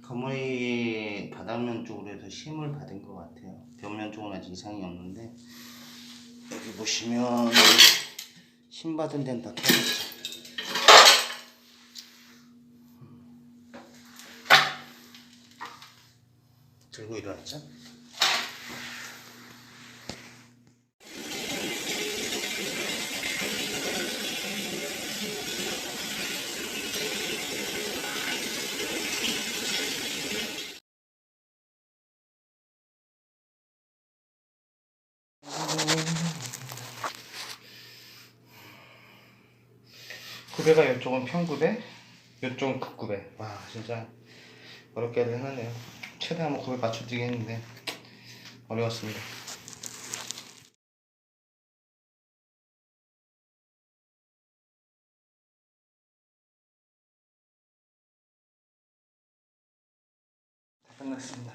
거머리 바닥면 쪽으로 해서 심을 받은 것 같아요. 벽면 쪽은 아직 이상이 없는데, 여기 보시면 심 받은 데는 다 터졌죠. 들고 일어났죠? 구배가 이쪽은 평구배, 이쪽은 극구배. 와, 진짜 어렵게 하긴 하네요. 최대한 구배 맞춰드리긴 했는데 어려웠습니다. 다 끝났습니다.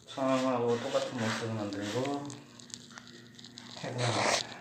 처음하고 똑같은 모습을 만들고 해보겠습니다.